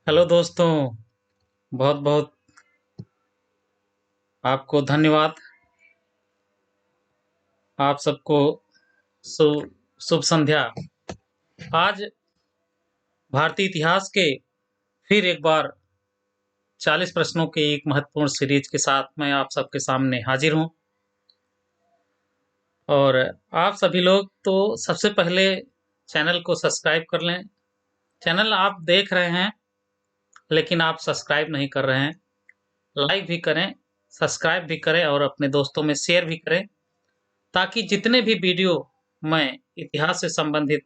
Hello दोस्तों, बहुत बहुत आपको धन्यवाद। आप सबको सु शुभ संध्या। आज भारतीय इतिहास के फिर एक बार 40 प्रश्नों के एक महत्वपूर्ण सीरीज के साथ मैं आप सबके सामने हाजिर हूँ। और आप सभी लोग तो सबसे पहले चैनल को सब्सक्राइब कर लें। चैनल आप देख रहे हैं लेकिन आप सब्सक्राइब नहीं कर रहे हैं। लाइक भी करें, सब्सक्राइब भी करें और अपने दोस्तों में शेयर भी करें, ताकि जितने भी वीडियो मैं इतिहास से संबंधित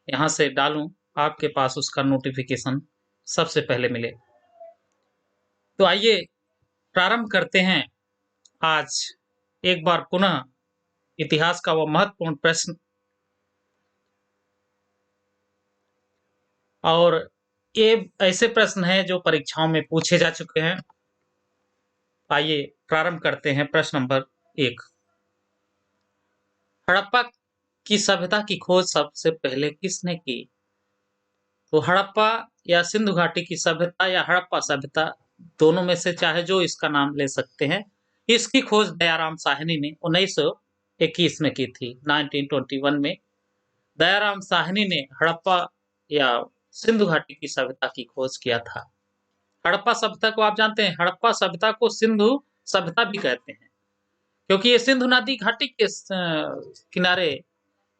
यहाँ से डालूं, आपके पास उसका नोटिफिकेशन सबसे पहले मिले। तो आइए प्रारंभ करते हैं आज एक बार पुनः इतिहास का वह महत्वपूर्ण प्रश्न। और ये ऐसे प्रश्न हैं जो परीक्षाओं में पूछे जा चुके हैं। आइए प्रारंभ करते हैं। प्रश्न नंबर 1, हड़प्पा की सभ्यता की खोज सबसे पहले किसने की? तो हड़प्पा या सिंधु घाटी की सभ्यता या हड़प्पा सभ्यता, दोनों में से चाहे जो इसका नाम ले सकते हैं। इसकी खोज दयाराम साहनी ने 1921 में की थी। 1921 में दयाराम साहनी ने हड़प्पा या सिंधु घाटी की सभ्यता की खोज किया था। हड़प्पा सभ्यता को आप जानते हैं, हड़प्पा सभ्यता को सिंधु सभ्यता भी कहते हैं, क्योंकि ये सिंधु नदी घाटी के किनारे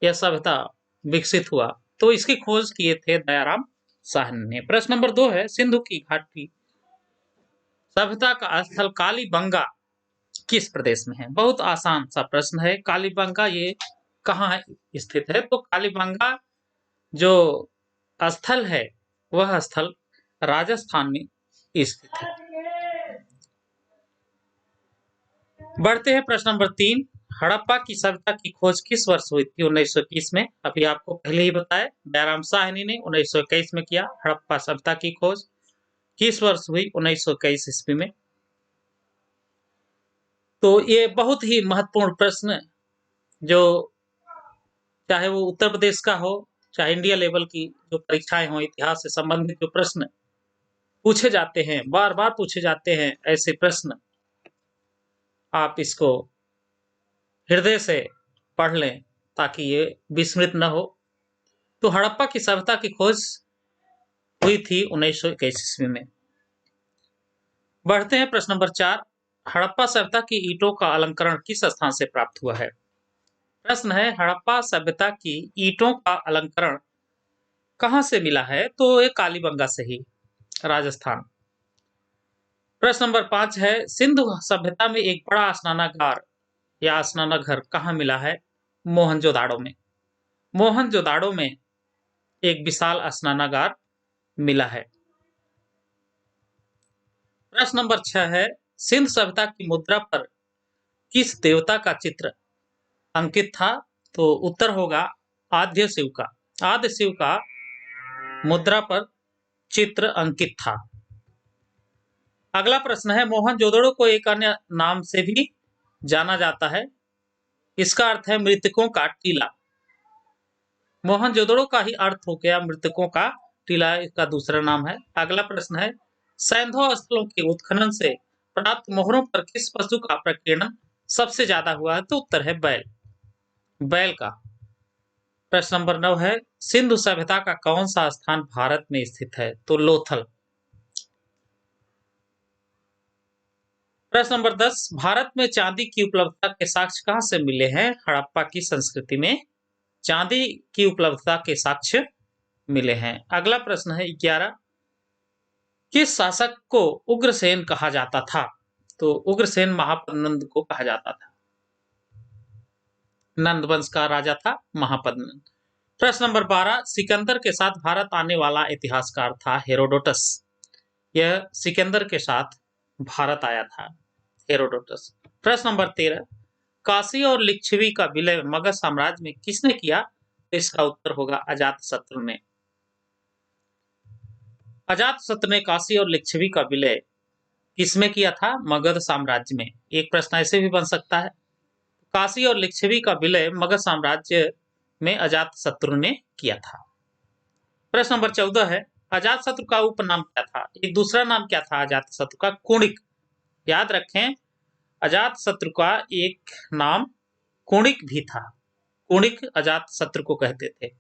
यह सभ्यता विकसित हुआ। तो इसकी खोज किए थे दयाराम साहनी ने। प्रश्न नंबर 2 है, सिंधु की घाटी सभ्यता का स्थल कालीबंगा किस प्रदेश में है? बहुत आसान सा प्रश्न है। कालीबंगा ये कहाँ स्थित है? तो कालीबंगा जो स्थल है वह स्थल राजस्थान में स्थित है। बढ़ते हैं प्रश्न नंबर 3, हड़प्पा की सभ्यता की खोज किस वर्ष हुई थी? 1921 में। अभी आपको पहले ही बताया, दयाराम साहनी ने 1921 में किया। हड़प्पा सभ्यता की खोज किस वर्ष हुई? 1921 ईस्वी में। तो ये बहुत ही महत्वपूर्ण प्रश्न, जो चाहे वो उत्तर प्रदेश का हो, चाहे इंडिया लेवल की जो परीक्षाएं हो, इतिहास से संबंधित जो प्रश्न पूछे जाते हैं, बार बार पूछे जाते हैं, ऐसे प्रश्न आप इसको हृदय से पढ़ लें ताकि ये विस्मृत न हो। तो हड़प्पा की सभ्यता की खोज हुई थी 1921 ईस्वी में। बढ़ते हैं प्रश्न नंबर 4, हड़प्पा सभ्यता की ईंटों का अलंकरण किस स्थान से प्राप्त हुआ है? प्रश्न है, हड़प्पा सभ्यता की ईंटों का अलंकरण कहां से मिला है? तो ये कालीबंगा से ही, राजस्थान। प्रश्न नंबर 5 है, सिंधु सभ्यता में एक बड़ा स्नानागार या स्नानाघर कहाँ मिला है? मोहनजोदाड़ो में। मोहनजोदाड़ो में एक विशाल स्नानागार मिला है। प्रश्न नंबर 6 है, सिंध सभ्यता की मुद्रा पर किस देवता का चित्र अंकित था? तो उत्तर होगा आद्य शिव का। आद्य शिव का मुद्रा पर चित्र अंकित था। अगला प्रश्न है, मोहनजोदड़ो को एक अन्य नाम से भी जाना जाता है, इसका अर्थ है मृतकों का टीला। मोहनजोदड़ो का ही अर्थ हो गया मृतकों का टीला, इसका दूसरा नाम है। अगला प्रश्न है, सैंधव स्थलों के उत्खनन से प्राप्त मोहरों पर किस पशु का प्रकीर्णन सबसे ज्यादा हुआ है? तो उत्तर है बैल, बैल का। प्रश्न नंबर 9 है, सिंधु सभ्यता का कौन सा स्थान भारत में स्थित है? तो लोथल। प्रश्न नंबर 10, भारत में चांदी की उपलब्धता के साक्ष्य कहां से मिले हैं? हड़प्पा की संस्कृति में चांदी की उपलब्धता के साक्ष्य मिले हैं। अगला प्रश्न है 11, किस शासक को उग्रसेन कहा जाता था? तो उग्रसेन महापद्नंद को कहा जाता था। नंद वंश का राजा था महापद्नंद। प्रश्न नंबर 12, सिकंदर के साथ भारत आने वाला इतिहासकार था हेरोडोटस। यह सिकंदर के साथ भारत आया था, हेरोडोटस। प्रश्न नंबर 13, काशी और लिच्छवी का विलय मगध साम्राज्य में किसने किया? तो इसका उत्तर होगा अजातशत्रु ने। अजातशत्रु ने काशी और लिच्छवी का विलय किसमें किया था? मगध साम्राज्य में। एक प्रश्न ऐसे भी बन सकता है, काशी और लिच्छवी का विलय मगध साम्राज्य में अजातशत्रु ने किया था। प्रश्न नंबर 14 है, अजातशत्रु का उपनाम क्या था? एक दूसरा नाम क्या था अजातशत्रु का? कुणिक। याद रखें, अजातशत्रु का एक नाम कुणिक भी था। कुणिक अजातशत्रु को कहते थे।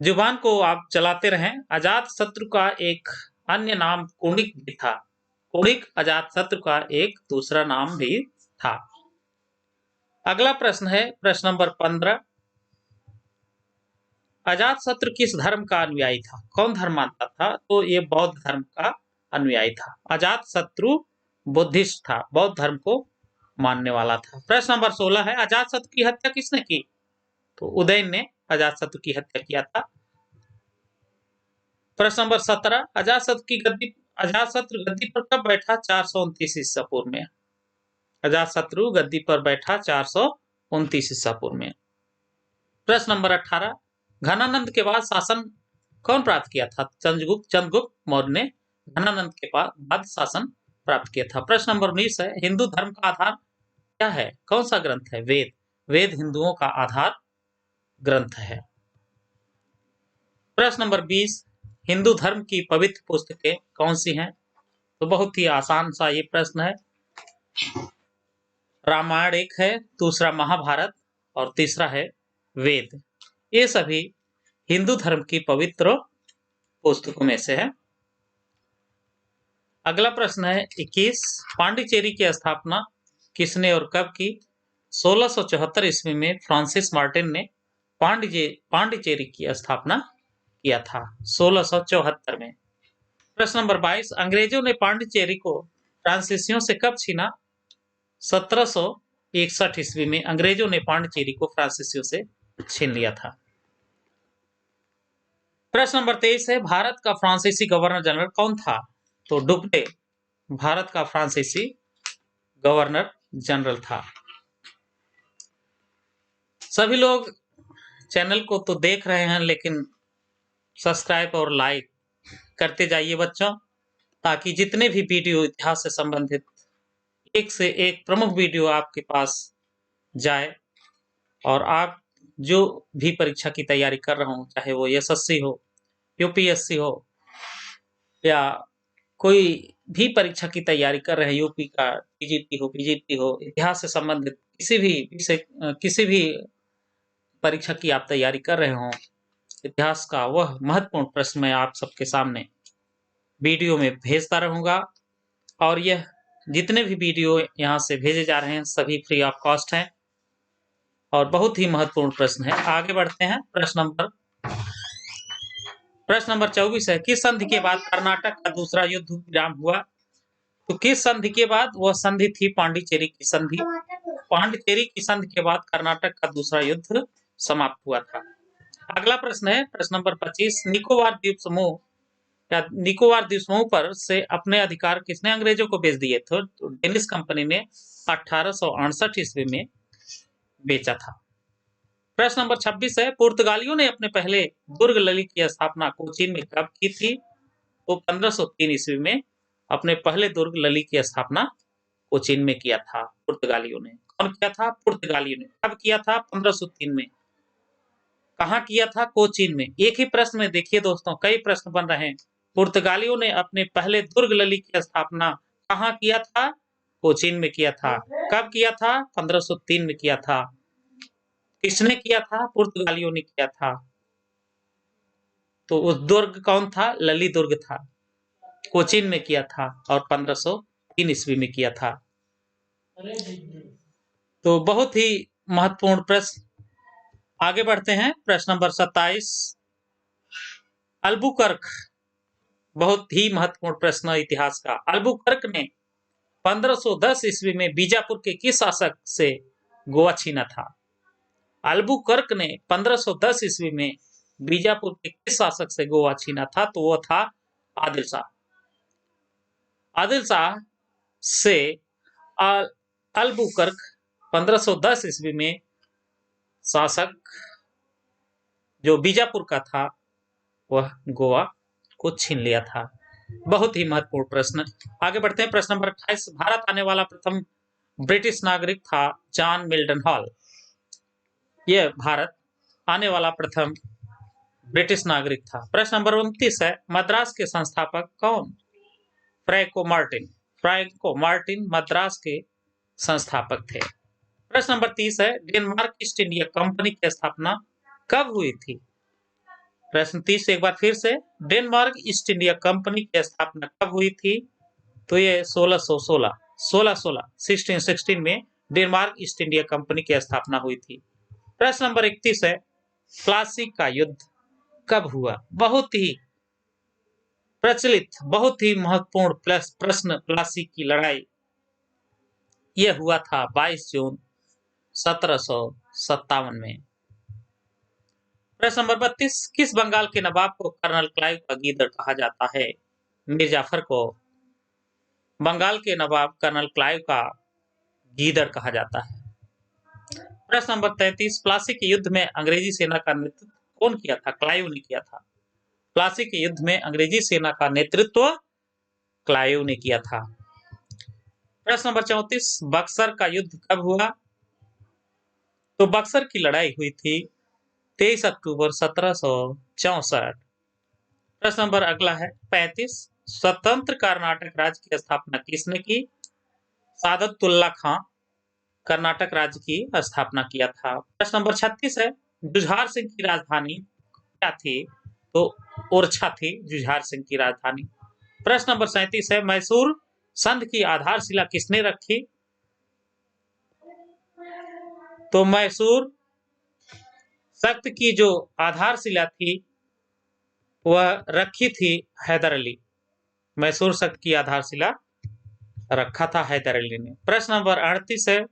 जुबान को आप चलाते रहें। अजातशत्रु का एक अन्य नाम कुणिक भी था। कुणिक अजातशत्रु का एक दूसरा नाम भी था। अगला प्रश्न है प्रश्न नंबर 15। अजातशत्रु किस धर्म का अनुयायी था? कौन धर्म मानता था? तो ये बौद्ध धर्म का अनुयायी था। अजातशत्रु बुद्धिस्ट था, बौद्ध धर्म को मानने वाला था। प्रश्न नंबर 16 है, अजातशत्रु की हत्या किसने की? तो उदयन ने अजातशत्रु की हत्या किया था। प्रश्न नंबर 17, अजातशत्रु गद्दी पर कब बैठा? 429 ईसा पूर्व में। अजातशत्रु गद्दी पर बैठा 429 ईसा पूर्व में। प्रश्न नंबर 18, घनानंद के बाद शासन कौन प्राप्त किया था? चंद्रगुप्त मौर्य ने घनानंद के बाद शासन प्राप्त किया था। प्रश्न नंबर 19 है, हिंदू धर्म का आधार क्या है? कौन सा ग्रंथ है? वेद। वेद हिंदुओं का आधार ग्रंथ है। प्रश्न नंबर 20, हिंदू धर्म की पवित्र पुस्तकें कौन सी हैं? तो बहुत ही आसान सा ये प्रश्न है। रामायण एक है, दूसरा महाभारत और तीसरा है वेद। ये सभी हिंदू धर्म की पवित्र पुस्तकों में से है। अगला प्रश्न है 21, पांडिचेरी की स्थापना किसने और कब की? 1674 ईस्वी में फ्रांसिस मार्टिन ने पांडिचेरी की स्थापना किया था, 1674 में। प्रश्न नंबर 22, अंग्रेजों ने पांडिचेरी को फ्रांसीसियों से कब छीना? 1761 ईस्वी में अंग्रेजों ने पांडिचेरी को फ्रांसीसियों से छीन लिया था। प्रश्न नंबर 23 है, भारत का फ्रांसीसी गवर्नर जनरल कौन था? तो डुप्टे भारत का फ्रांसीसी गवर्नर जनरल था। सभी लोग चैनल को तो देख रहे हैं, लेकिन सब्सक्राइब और लाइक करते जाइए बच्चों, ताकि जितने भी वीडियो इतिहास से संबंधित एक से एक प्रमुख वीडियो आपके पास जाए और आप जो भी परीक्षा की तैयारी कर रहे हो, चाहे वो एसएससी हो, यूपीएससी हो या कोई भी परीक्षा की तैयारी कर रहे हैं, यूपी का टीजीटी हो, पीजीटी हो, इतिहास से संबंधित किसी भी परीक्षा की आप तैयारी कर रहे हो, इतिहास का वह महत्वपूर्ण प्रश्न मैं आप सबके सामने वीडियो में भेजता रहूंगा। और यह जितने भी वीडियो यहाँ से भेजे जा रहे हैं सभी फ्री ऑफ कॉस्ट हैं और बहुत ही महत्वपूर्ण प्रश्न है। आगे बढ़ते हैं। प्रश्न नंबर 24 है, किस संधि के बाद कर्नाटक का दूसरा युद्ध विराम हुआ? तो किस संधि के बाद? वह संधि थी पांडिचेरी की संधि। पांडिचेरी की संधि के बाद कर्नाटक का दूसरा युद्ध समाप्त हुआ था। अगला प्रश्न है प्रश्न नंबर 25, निकोबार द्वीप समूह पर से अपने अधिकार किसने अंग्रेजों को बेच दिए थे? तो डेनिश कंपनी ने 1868 ईस्वी में बेचा था। प्रश्न नंबर 26 है, पुर्तगालियों ने अपने पहले दुर्ग लली की स्थापना कोचीन में कब की थी? तो 1503 ईस्वी में अपने पहले दुर्ग लली की स्थापना कोचीन में किया था पुर्तगालियों ने। कौन किया था? पुर्तगालियों ने। कब किया था? 1503 में। कहाँ किया था? कोचीन में। एक ही प्रश्न में देखिए दोस्तों, कई प्रश्न बन रहे हैं। पुर्तगालियों ने अपने पहले दुर्ग लली की स्थापना कहाँ किया था? कोचीन में किया था। कब किया था? 1503 में किया था। किसने किया था? पुर्तगालियों ने किया था। तो उस दुर्ग कौन था? लली दुर्ग था। कोचीन में किया था और 1503 ईस्वी में किया था। तो बहुत ही महत्वपूर्ण प्रश्न। आगे बढ़ते हैं। प्रश्न नंबर 27, अल्बुकर्क, बहुत ही महत्वपूर्ण प्रश्न इतिहास का। अल्बुकर्क ने 1510 ईस्वी में बीजापुर के किस शासक से गोवा छीना था? अल्बुकर्क ने 1510 ईस्वी में बीजापुर के किस शासक से गोवा छीना था? तो वो था आदिल शाह। आदिल शाह से अल्बुकर्क 1510 ईस्वी में शासक जो बीजापुर का था वह गोवा को छीन लिया था। बहुत ही महत्वपूर्ण प्रश्न। आगे बढ़ते हैं। प्रश्न नंबर 28, भारत आने वाला प्रथम ब्रिटिश नागरिक था जॉन मिल्टन हॉल। यह भारत आने वाला प्रथम ब्रिटिश नागरिक था। प्रश्न नंबर 29 है, मद्रास के संस्थापक कौन? Franco Martin. Franco Martin Madras के संस्थापक थे। प्रश्न नंबर 30 है, डेनमार्क ईस्ट इंडिया कंपनी की स्थापना कब हुई थी? प्रश्न 30 एक बार फिर से, डेनमार्क ईस्ट इंडिया कंपनी की स्थापना कब हुई थी? तो ये 1616 में डेनमार्क ईस्ट इंडिया कंपनी की स्थापना हुई थी। प्रश्न नंबर 31 है, प्लासी का युद्ध कब हुआ? बहुत ही प्रचलित, बहुत ही महत्वपूर्ण प्रश्न, प्लासी की लड़ाई यह हुआ था 22 जून 1757 में। प्रश्न नंबर 32, किस बंगाल के नवाब को कर्नल क्लाइव का गीदड़ कहा जाता है? मीर जाफर को बंगाल के नवाब कर्नल क्लाइव का गीदड़ कहा जाता है। प्रश्न नंबर 33, प्लासी के युद्ध में अंग्रेजी सेना का नेतृत्व कौन किया था? क्लाइव ने किया था। प्लासी के युद्ध में अंग्रेजी सेना का नेतृत्व क्लाइव ने किया था। प्रश्न नंबर 34, बक्सर का युद्ध कब हुआ? तो बक्सर की लड़ाई हुई थी 23 अक्टूबर 1764। प्रश्न नंबर अगला है 35, स्वतंत्र कर्नाटक राज्य की स्थापना किसने की? सादतुल्ला खां कर्नाटक राज्य की स्थापना किया था। प्रश्न नंबर 36 है, जुझार सिंह की राजधानी क्या थी? तो ओरछा थी जुझार सिंह की राजधानी। प्रश्न नंबर 37 है, मैसूर संध की आधारशिला किसने रखी? तो मैसूर सख्त की जो आधारशिला थी वह रखी थी हैदर अली। मैसूर सख्त की आधारशिला रखा था हैदर अली ने। प्रश्न नंबर 38 है,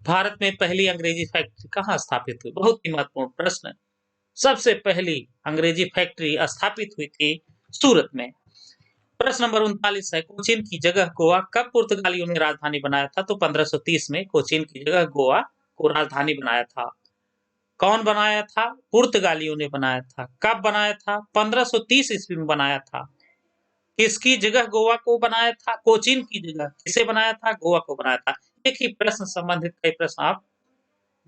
भारत में पहली अंग्रेजी फैक्ट्री कहाँ स्थापित हुई? बहुत ही महत्वपूर्ण प्रश्न। सबसे पहली अंग्रेजी फैक्ट्री स्थापित हुई थी सूरत में। प्रश्न नंबर 39 है, कोचीन की जगह गोवा कब पुर्तगालियों ने राजधानी बनाया था? तो 1530 में कोचीन की जगह गोवा को राजधानी बनाया था। कौन बनाया था? पुर्तगालियों ने बनाया था। कब बनाया था? 1530 ईस्वी में बनाया था। किसकी जगह गोवा को बनाया था? कोचीन की जगह किसे बनाया था? गोवा को बनाया था। एक ही प्रश्न संबंधित कई प्रश्न आप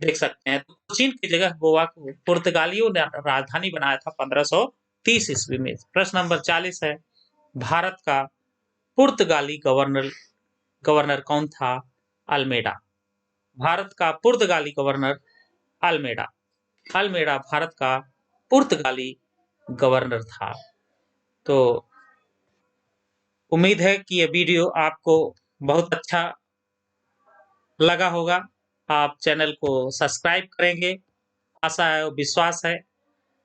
देख सकते हैं। तो कोचीन की जगह गोवा को पुर्तगालियों ने राजधानी बनाया था 1530 ईस्वी में। प्रश्न नंबर 40 है, भारत का पुर्तगाली गवर्नर गवर्नर कौन था? अल्मेडा। भारत का पुर्तगाली गवर्नर अल्मेडा। अल्मेडा भारत का पुर्तगाली गवर्नर था। तो उम्मीद है कि यह वीडियो आपको बहुत अच्छा लगा होगा। आप चैनल को सब्सक्राइब करेंगे, आशा है, विश्वास है।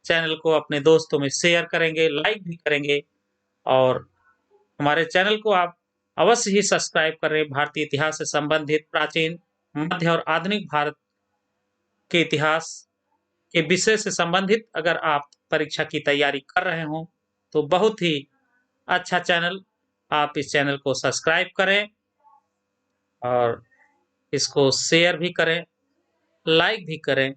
चैनल को अपने दोस्तों में शेयर करेंगे, लाइक भी करेंगे और हमारे चैनल को आप अवश्य ही सब्सक्राइब करें। भारतीय इतिहास से संबंधित प्राचीन, मध्य और आधुनिक भारत के इतिहास के विषय से संबंधित अगर आप परीक्षा की तैयारी कर रहे हो तो बहुत ही अच्छा चैनल, आप इस चैनल को सब्सक्राइब करें और इसको शेयर भी करें, लाइक भी करें।